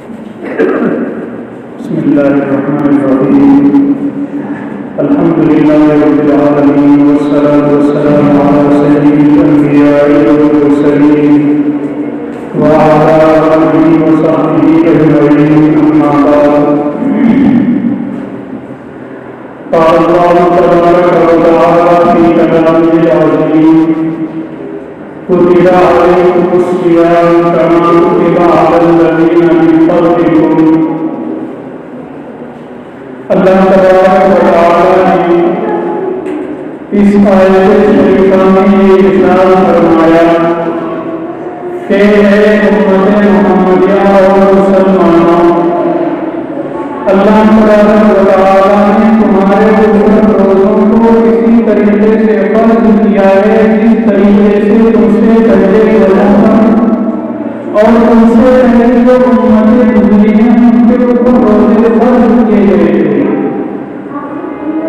بسم الله الرحمن الرحيم الحمد لله رب العالمين والصلاة والسلام على سيد الأنبياء والمرسلين وعلى آله وصحبه أجمعين أما بعد قال الله تبارك وتعالى في كلامه العظيم كتب عليكم الصيام كما كتب على الذين من قبلكم اللہ تبارک و تعالی نے اس آیت شریفہ میں یہ ارشاد فرمایا کہ اے امت محمدیہ اور مسلمانوں، اللہ تبارک و تعالی نے تمہارے اوپر روزوں کو اسی طریقے سے فرض کیا ہے جس طریقے سے تم سے پہلے اور تم سے پہلے جو امتیں گزری ہیں ان کے اوپر روزے فرض کیے گئے تھے۔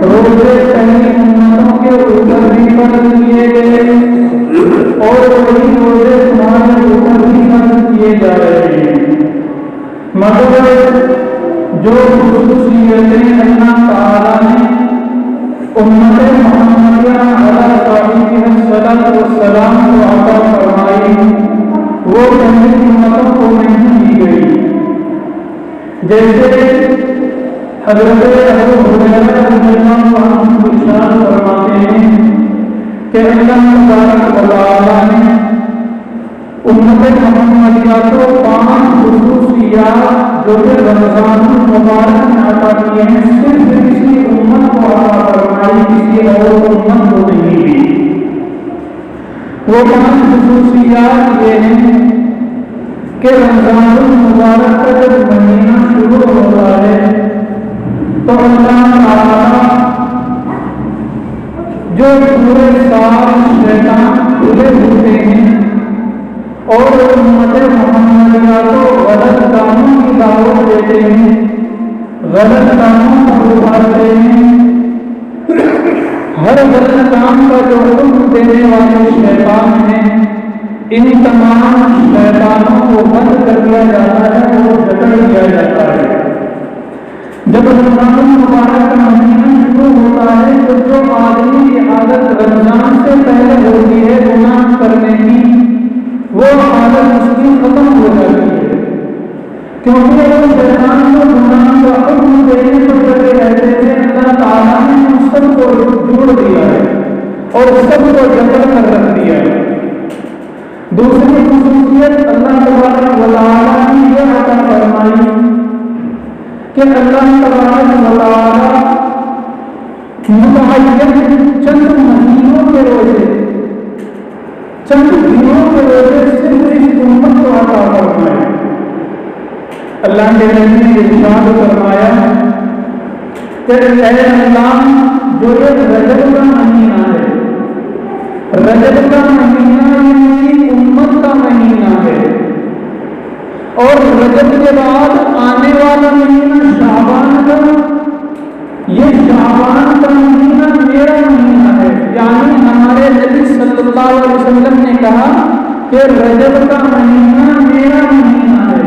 روزے پہلی امتوں کے اوپر بھی فرض کیے گئے اور وہی روزے تمہارے اوپر بھی فرض کیے جا رہے ہیں، مگر جو خصوصیتیں اللہ تعالیٰ نے امت محمدیہ علیہ الصلاۃ والسلام کو عطا فرمائی وہ پہلی امتوں کو نہیں دی گئی، جیسے حضرت ابو ہریرہ رضی اللہ عنہ ارشاد فرماتے ہیں کہ اللہ تبارک و تعالیٰ نے امت محمدیہ کو 5 خصوصیات جو کہ رمضان المبارک میں عطا کیے ہیں صرف کسی امت کو عطا فرمائی، کسی اور امت کو نہیں دی۔ وہ 5 خصوصیات یہ ہیں کہ رمضان المبارک کا جب مہینہ شروع ہوتا ہے تو اللہ تعالیٰ جو پورے سال شیطان کھلے ہوتے ہیں اور امت محمدیہ کو غلط کاموں کی دعوت دیتے ہیں، غلط کاموں کو ابھارتے ہیں، ہر غلط کام کا جو حکم دینے والے شیطان ہیں ان تمام شیطانوں کو بند کر دیا جاتا ہے اور جکڑ دیا جاتا ہے۔ جب رمضان المبارک کا مہینہ شروع ہوتا ہے تو جو آدمی کی عادت رمضان سے پہلے ہوتی ہے گناہ کرنے کی، وہ عادت اس کی ختم ہو جاتی ہے، کیونکہ وہ شیطان کو گناہ کا حکم دینے کو لگے رہتے تھے۔ اللہ تعالیٰ نے ان سب کو جوڑ دیا ہے اور سب کو جکڑ کر رکھ دیا ہے۔ دوسری خصوصیت اللہ تبارک و تعالیٰ نے یہ عطا فرمائی کہ اللہ تبارک و تعالیٰ متعین چند مہینوں کے روزے، چند دنوں کے روزے صرف اس امت کو عطا فرمائے۔ اللہ نے ارشاد فرمایا کہ اے اللہ، جو یہ رجب کا مہینہ ہے، رجب کا مہینہ میری امت کا مہینہ ہے، اور رجب کے بعد آنے والا مہینہ شعبان کا، یہ شعبان کا مہینہ میرا مہینہ ہے، یعنی ہمارے نبی صلی اللہ علیہ وسلم نے کہا کہ رجب کا مہینہ میرا مہینہ ہے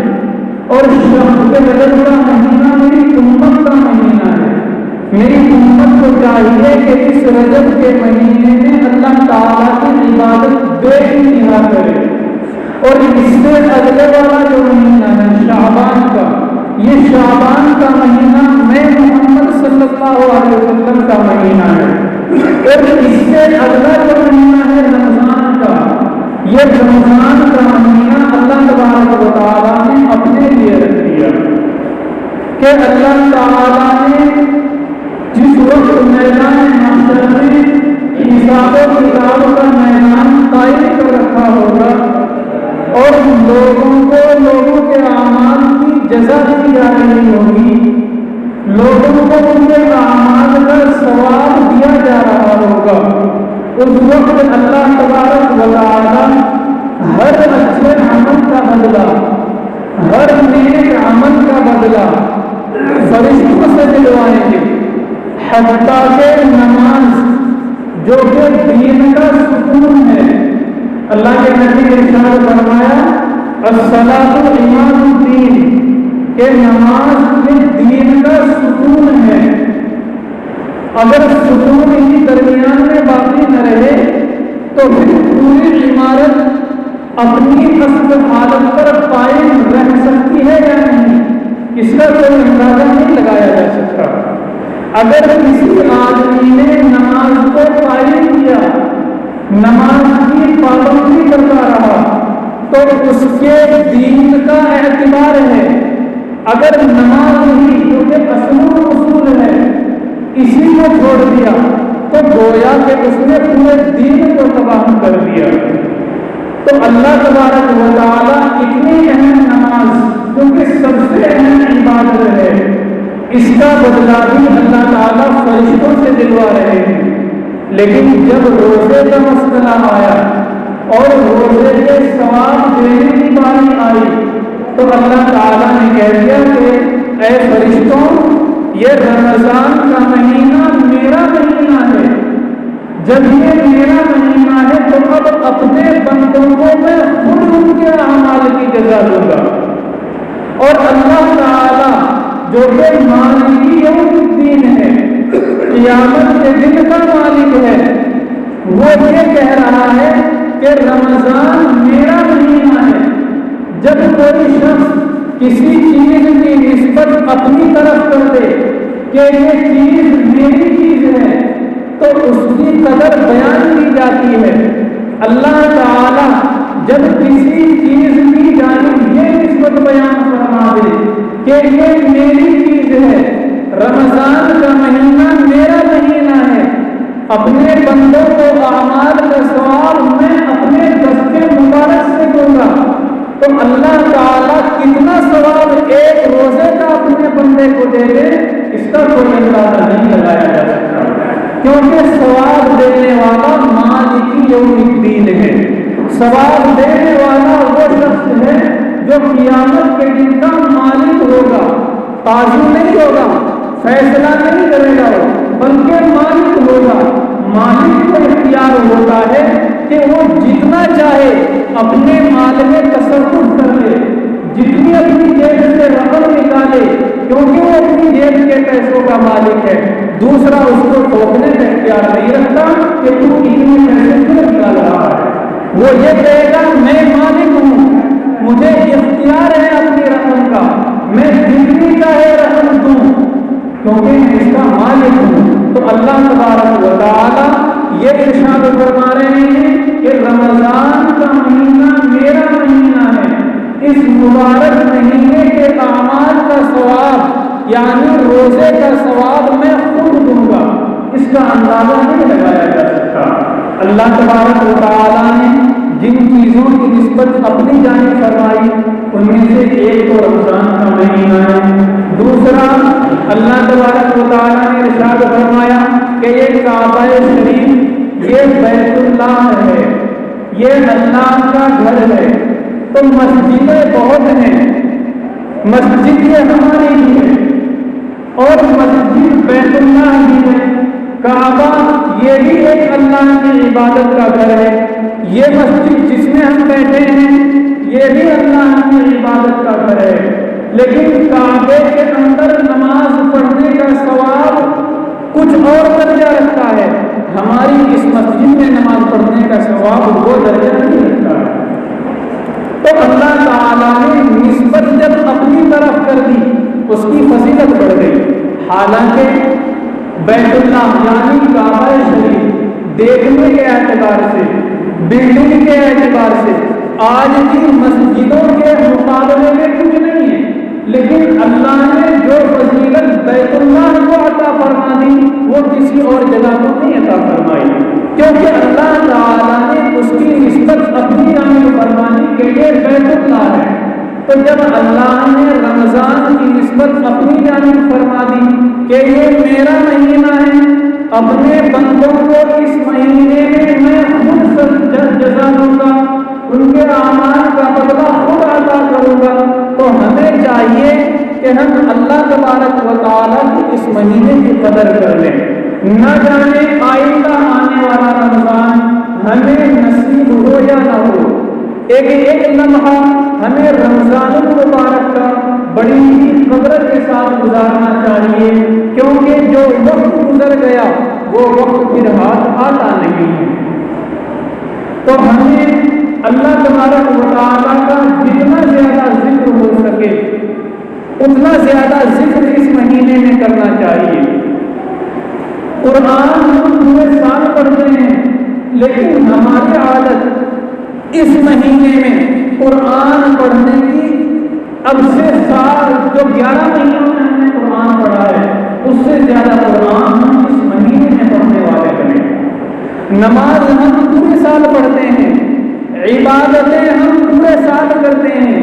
اور رجب کا مہینہ میری امت کا مہینہ ہے۔ میری امت کو چاہیے کہ اس رجب کے مہینے میں اللہ تعالیٰ کی عبادت بے انتہا کرے، اور اس سے اگلے والا جو مہینہ ہے شعبان کا، یہ شعبان کا مہینہ میں محمد صلی اللہ علیہ وسلم کا مہینہ ہے، اور اس سے اگلا جو مہینہ ہے رمضان کا، یہ رمضان کا مہینہ اللہ تبارک و تعالیٰ نے اپنے لیے رکھ دیا کہ اللہ تعالیٰ نے جس وقت میدان محشر میں حساب و کتاب کا میدان قائم کر رکھا ہوگا اور لوگوں کے اعمال کی جزا دی جا رہی ہوگی، لوگوں کو ان کے اعمال کا ثواب دیا جا رہا ہوگا، اس وقت اللہ تبارک و تعالیٰ ہر اچھے عمل کا بدلہ، ہر نیک عمل کا بدلہ فرشتوں سے دلوائیں گے، حتیٰ کہ نماز جو کہ دین کا ستون ہے، اللہ کے نبی نے ارشاد فرمایا الصلاۃ عماد الدین، کہ نماز یہ دین کا ستون ہے. اگر ستون ہی درمیان میں باقی نہ رہے تو پھر پوری عمارت اپنی اصل حالت پر قائم رہ سکتی ہے یا نہیں، اس کا کوئی اندازہ نہیں لگایا جا سکتا. اگر کسی آدمی نے نماز کو قائم کیا، نماز کی پابندی کرتا رہا، تو اس کے دین کا اعتبار ہے. اگر نماز ہی جو کہ اصول ہے اسی کو چھوڑ دیا تو گویا کہ اس نے پورے دین کو تباہ کر دیا. تو اللہ تبارک و تعالیٰ اتنی اہم نماز جو کہ سب سے اہم عبادت ہے، اس کا بدلہ بھی اللہ تعالیٰ فرشتوں سے دلوا رہے ہیں. لیکن جب روزے کا مسئلہ آیا اور روزے کے ثواب دینے کی باری آئی تو اللہ تعالیٰ نے کہہ دیا کہ اے فرشتوں، یہ رمضان کا مہینہ میرا مہینہ ہے. جب یہ میرا مہینہ ہے تو اب اپنے بندوں کو میں خود ان کے اعمال کی جزا دوں گا. اور اللہ تعالیٰ جو کہ مالک یوم الدین ہے، قیامت کے دن کا مالک ہے، وہ یہ کہہ رہا ہے کہ رمضان میرا مہینہ ہے. جب کوئی شخص کسی چیز کی نسبت اپنی طرف کر دے کہ یہ چیز میری چیز ہے تو اس کی قدر بیان کی جاتی ہے. اللہ تعالی جب کسی چیز کی جانب یہ نسبت بیان فرما دے کہ یہ میری چیز ہے، رمضان کا مہینہ میرا مہینہ ہے، اپنے بندوں کو اعمال کا ثواب میں اپنے دستے مبارک سے دوں گا، تو اللہ تعالیٰ کتنا ثواب ایک روزے کا اپنے بندے کو دے دے اس کا کوئی اندازہ نہیں لگایا جا سکتا. کیونکہ ثواب دینے والا مالک یوم الدین ہے. ثواب دینے والا وہ شخص ہے جو قیامت کے دن کا مالک ہوگا. قاضی نہیں ہوگا، فیصلہ نہیں کرے گا، بلکہ مالک ہوگا. مالک کو اختیار ہوتا ہے کہ وہ جتنا چاہے اپنے مال میں تصرف کر لے، جتنی اپنی جیب سے رقم نکالے، کیونکہ وہ اپنی جیب کے پیسوں کا مالک ہے. دوسرا اس کو ٹوکنے کا اختیار نہیں رکھتا کہ تو اتنے پیسے کیوں نکال رہا ہے. وہ یہ کہے گا میں مالک ہوں، مجھے اختیار ہے اپنی رقم کا، میں جتنی چاہے رقم دوں کیونکہ میں اس کا مالک ہوں. تو اللہ تبارک و تعالیٰ یہ ارشاد فرما رہے ہیں کہ رمضان کا مہینہ میرا مہینہ ہے. اس مبارک مہینے کے اعمال کا ثواب یعنی روزے کا ثواب میں خود دوں گا. اس کا اندازہ نہیں لگایا جا سکتا. اللہ تبارک و تعالیٰ نے جن چیزوں کی نسبت اپنی جانب فرمائی ان میں سے ایک تو رمضان کا مہینہ ہے. دوسرا اللہ تبارک و تعالیٰ نے ارشاد فرمایا کہ یہ کعبہ شریف یہ بیت اللہ ہے، یہ اللہ کا گھر ہے. تو مسجدیں بہت ہیں، مسجد یہ ہماری ہی ہے اور مسجد بیت اللہ ہی ہے. کعبہ یہ بھی ایک اللہ کی عبادت کا گھر ہے. یہ مسجد جس میں ہم بیٹھے ہیں یہ بھی اللہ کی عبادت کا گھر ہے. لیکن کعبے کے اندر نماز پڑھنے کا ثواب کچھ اور درجہ رکھتا ہے. ہماری اس مسجد میں نماز پڑھنے کا ثواب وہ درجہ نہیں رکھتا ہے. تو اللہ تعالیٰ نے نسبت جب اپنی طرف کر دی اس کی فضیلت بڑھ گئی. حالانکہ بیت اللہ یعنی کعبہ شریف دیکھنے کے اعتبار سے، بلڈنگ کے اعتبار سے آج کی مسجدوں کے مقابلے میں کچھ نہیں ہے. لیکن اللہ نے جو فضیلت بیت اللہ کو عطا فرما دی وہ کسی اور جگہ کو نہیں عطا فرمائی، کیونکہ اللہ تعالیٰ نے اس کی نسبت اپنی جانب فرما دی کہ یہ بیت اللہ ہے. تو جب اللہ نے رمضان کی نسبت اپنی جانب فرما دی کہ یہ میرا مہینہ ہے، اپنے بندوں کو اس مہینے میں خود جزا دوں گا، ان کے اعمال کا بدلہ خود عطا کروں گا، تو ہمیں چاہیے کہ ہم اللہ تبارک و تعالیٰ کی اس مہینے کی قدر کر لیں. نہ جانے آئندہ آنے والا رمضان ہمیں نصیب ہو یا نہ ہو، ایک ایک لمحہ ہمیں رمضان المبارک کا بڑی ہی گیا وہ وقت پھر ہاتھ آتا نہیں ہے۔ تو ہمیں اللہ تبارک و تعالیٰ کا جتنا زیادہ ذکر ہو سکے اتنا زیادہ ذکر اس مہینے میں کرنا چاہیے۔ قرآن ہم پورے سال پڑھتے ہیں، لیکن ہماری عادت اس مہینے میں قرآن پڑھنے کی اب سے سال جو 11 مہینوں میں ہم نے قرآن پڑھا ہے اس سے زیادہ قرآن ہم اس مہینے میں پڑھنے والے بنے۔ نماز ہم پورے سال پڑھتے ہیں، عبادتیں ہم پورے سال کرتے ہیں،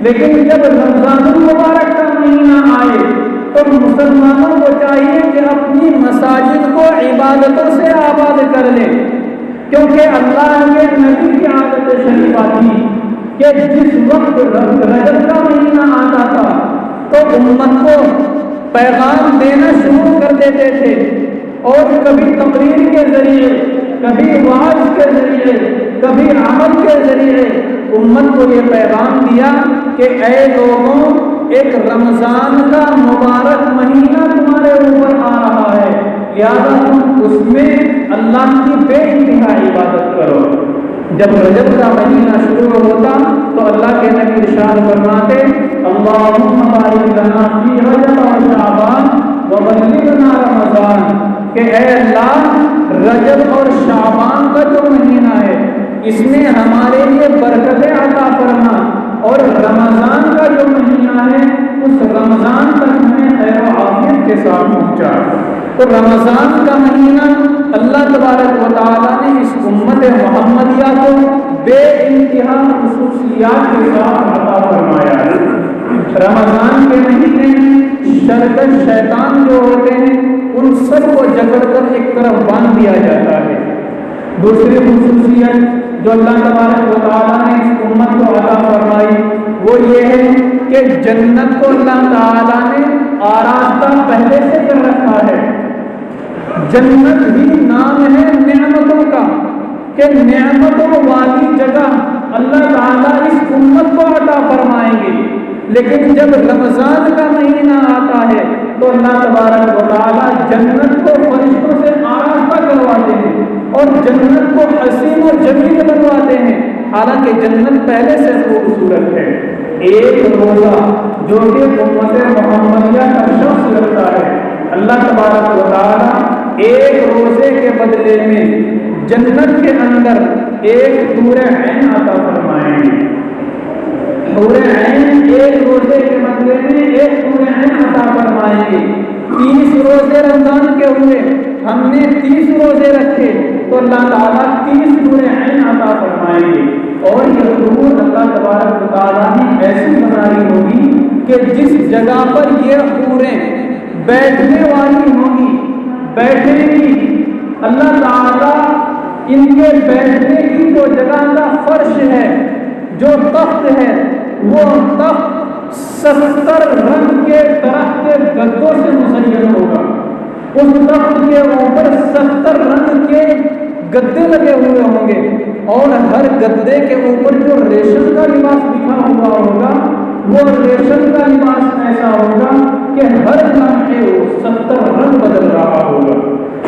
لیکن جب رمضان المبارک کا مہینہ آئے تو مسلمانوں کو چاہیے کہ اپنی مساجد کو عبادتوں سے آباد کر لیں، کیونکہ اللہ کے نبی کی عادت شریفہ تھی کہ جس وقت رجب کا مہینہ آتا تھا تو امت کو پیغام دینا شروع کر دیتے تھے، اور کبھی تقریر کے ذریعے، کبھی وعظ کے ذریعے، کبھی عمل کے ذریعے امت کو یہ پیغام دیا کہ اے لوگوں، ایک رمضان کا مبارک مہینہ تمہارے اوپر آ رہا ہے، لہذا تم اس میں اللہ کی بے انتہا عبادت کرو۔ جب رجب کا مہینہ شروع ہوتا تو اللہ کے نبی ارشاد فرماتے اللہم بارک لنا فی رجب و شعبان وبلغنا رمضان، کہ اے اللہ رجب اور شعبان کا جو مہینہ ہے اس میں ہمارے لیے برکتیں عطا فرما، اور رمضان کا جو مہینہ ہے اس رمضان تک ہمیں خیر و عافیت کے ساتھ پہنچا۔ تو رمضان کا مہینہ اللہ تبارک و تعالیٰ نے اس امت محمدیہ کو بے انتہا خصوصیات کے ساتھ عطا فرمایا ہے۔ رمضان کے مہینے میں شرکت شیطان جو ہوتے ہیں ان سب کو جکڑ کر ایک طرف باندھ دیا جاتا ہے۔ دوسری خصوصیت جو اللہ تبارک و تعالیٰ نے اس امت کو عطا فرمائی وہ یہ ہے کہ جنت کو اللہ تعالیٰ نے آراستہ پہلے سے کر رکھا ہے۔ جنت ہی نام ہے نعمتوں کا، کہ نعمتوں والی جگہ اللہ تعالیٰ اس امت کو عطا فرمائیں گے، لیکن جب رمضان کا مہینہ آتا ہے تو اللہ تبارک و تعالیٰ جنت کو فرشتوں سے آراستہ کرواتے ہیں اور جنت کو حسین و جمیل بنواتے ہیں، حالانکہ جنت پہلے سے خوبصورت ہے۔ ایک روزہ جو کہ امت محمدیہ کا شخص رکھتا ہے، اللہ تبارک و تعالیٰ ایک روزے کے بدلے میں جنت کے اندر ایک حور عین عطا فرمائیں گے۔ حور عین ایک روزے کے بدلے میں ایک حور عین عطا فرمائیں گے۔ 30 روزے رمضان کے ہوئے، ہم نے 30 روزے رکھے تو اللہ تعالیٰ 30 حور عین عطا فرمائیں گے، اور یہ حور اللہ تبارک و تعالیٰ نے ایسی بنائی ہوگی کہ جس جگہ پر یہ حوریں بیٹھنے والی ہوں گی بیٹھیں گی، اللہ تعالیٰ ان کے بیٹھنے کی جو جگہ کا فرش ہے، جو تخت ہے، وہ تخت 70 رنگ کے درخت کے گدوں سے مزین ہوگا۔ اس تخت کے اوپر 70 رنگ کے گدے لگے ہوئے ہوں گے، اور ہر گدے کے اوپر جو ریشم کا لباس بچھا ہوا ہوگا وہ ریشم کا لباس ایسا ہوگا کہ ہر لمحے وہ 70 رنگ بدل رہا ہوگا،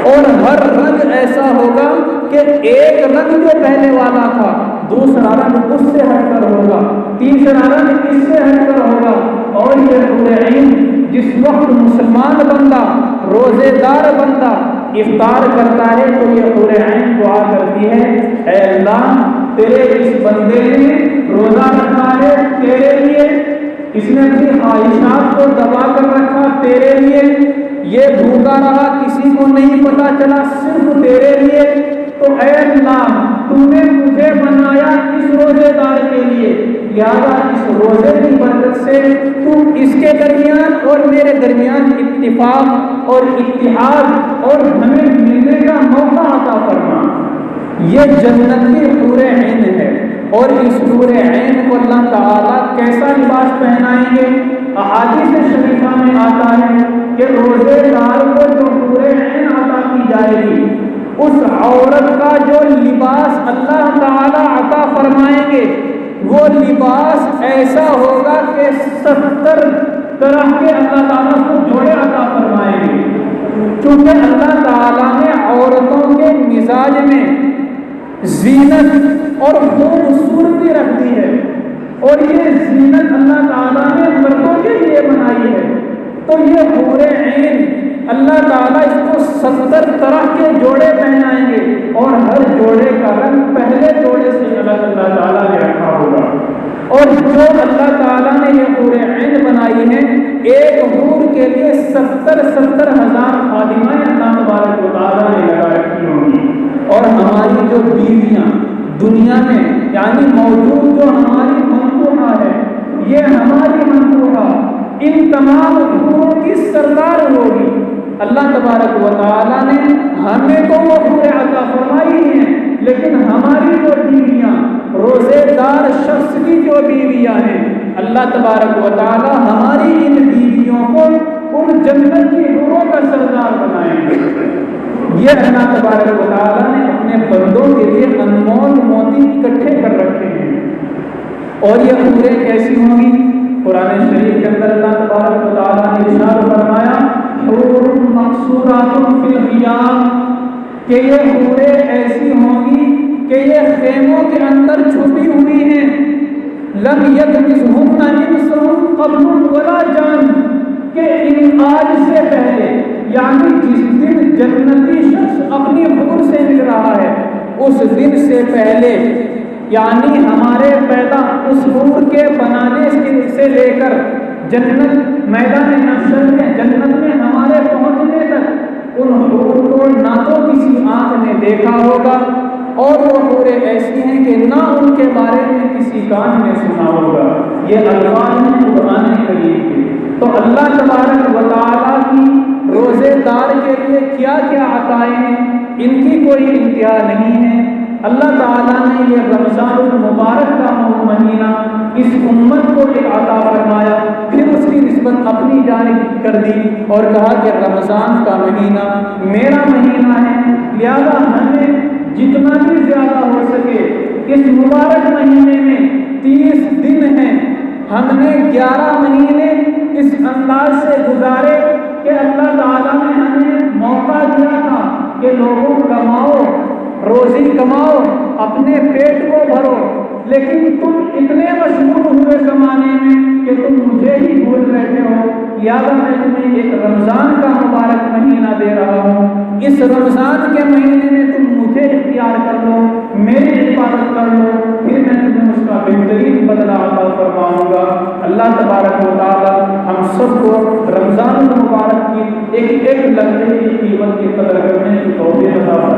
اور ہر رنگ ایسا ہوگا کہ ایک رنگ جو پہلے والا تھا دوسرا رنگ اس سے ہٹ کر ہوگا، تیسرا رنگ اس سے ہٹ کر ہوگا۔ اور یہ حور عین جس وقت مسلمان بندہ، روزے دار بندہ افطار کرتا ہے تو یہ حور عین دعا کرتی ہے اے اللہ تیرے اس بندے نے روزہ رکھا ہے تیرے لیے، اس نے اپنی خواہشات کو دبا کر رکھا تیرے لیے، یہ بھوکا رہا کسی کو نہیں پتا چلا صرف تیرے لیے، تو اے اللہ تو نے مجھے بنایا اس روزے دار کے لیے، لہذا اس روزے کی برکت سے تو اس کے درمیان اور میرے درمیان اتفاق اور اتحاد اور ہمیں ملنے کا موقع عطا فرما۔ یہ جنت کی حور عین ہے، اور اس حور عین کو اللہ تعالیٰ کیسا لباس پہنائیں گے؟ احادیث شریفہ میں آتا ہے کہ روزے دار کو جو حور عین عطا کی جائے گی اس عورت کا جو لباس اللہ تعالیٰ عطا فرمائیں گے وہ لباس ایسا ہوگا کہ 70 طرح کے اللہ تعالیٰ کو جوڑے عطا فرمائیں گے۔ چونکہ اللہ تعالیٰ نے عورتوں کے مزاج میں زینت اور خوبصورتی رکھ دی ہے، اور یہ زینت اللہ تعالیٰ نے مردوں کے لیے بنائی ہے۔ تو یہ حور عین اللہ تعالیٰ اس کو 70 طرح کے جوڑے پہنائیں گے، اور ہر جوڑے کا رنگ پہلے جوڑے سے الگ اللہ تعالیٰ نے رکھا ہوگا۔ اور جو اللہ تعالیٰ نے یہ حور عین بنائی ہے، ایک حور کے لیے 70 ہزار خادمائیں اللہ تبارک و تعالیٰ نے لگا رکھی ہوں گی۔ اور ہماری جو بیویاں دنیا میں یعنی موجود جو ہماری منقوحہ ہے، یہ ہماری منقوحہ ان تمام حوروں کی سردار ہوگی۔ اللہ تبارک و تعالیٰ نے ہمیں تو وہ حور عطا فرمائی ہیں، لیکن ہماری جو بیویاں روزے دار شخص کی جو بیویاں ہیں، اللہ تبارک و تعالیٰ ہماری ان بیویوں کو ان جنت کی حوروں کا سردار بنائیں گے۔ یہ اللہ تبارک و تعالیٰ نے اپنے بندوں کے لیے انمول موتی اکٹھے کر رکھے ہیں۔ اور یہ حوریں کیسی ہوں گی؟ قرآن شریف کے اندر اللہ تبارک و تعالیٰ نے ارشاد فرمایا حور مقصورات فی الخیام، کہ یہ حوریں ایسی ہوں گی کہ یہ خیموں کے اندر چھپی ہوئی ہیں۔ لم یطمثہن انس قبل ولا جان، کہ ان آج سے پہلے یعنی جس دن جنتی شخص اپنی حور سے مل رہا ہے، اس دن سے پہلے یعنی ہمارے پیدا اس حور کے بنانے سے لے کر جنت میدان محشر میں جنت میں ہمارے پہنچنے تک ان حور کو نہ تو کسی آنکھ نے دیکھا ہوگا، اور وہ حوریں ایسی ہیں کہ نہ ان کے بارے میں کسی کان نے سنا ہوگا۔ یہ الفاظ ہیں قرآن کریم کے۔ تو اللہ تبارک و تعالیٰ کی روزے دار کے لیے کیا کیا عطائیں ہیں، ان کی کوئی انتہا نہیں ہے۔ اللہ تعالیٰ نے یہ رمضان المبارک کا مہینہ اس امت کو ایک عطا فرمایا، پھر اس کی نسبت اپنی جانب کر دی اور کہا کہ رمضان کا مہینہ میرا مہینہ ہے، لہذا ہمیں جتنا بھی زیادہ ہو سکے اس مبارک مہینے میں 30 دن ہیں، ہم نے 11 مہینے اس انداز سے گزارے کہ اللہ تعالیٰ نے ہمیں موقع دیا تھا کہ لوگوں کماؤ، روزی کماؤ، اپنے پیٹ کو بھرو، لیکن تم اتنے مشغول ہوئے کمانے میں کہ تم مجھے ہی بھول بیٹھے ہو، لہٰذا میں تمہیں ایک رمضان کا مبارک مہینہ دے رہا ہوں۔ اس رمضان کے مہینے میں تم مجھے اختیار کر لو، میری عبادت کر لو، پھر میں تمہیں اس کا بہترین بدلہ عطا فرماؤں گا۔ اللہ تبارک و تعالیٰ ہم سب کو رمضان المبارک کی ایک ایک لمحے کی قیمت کی قدر کرنے کی توفیق عطا فرمائے۔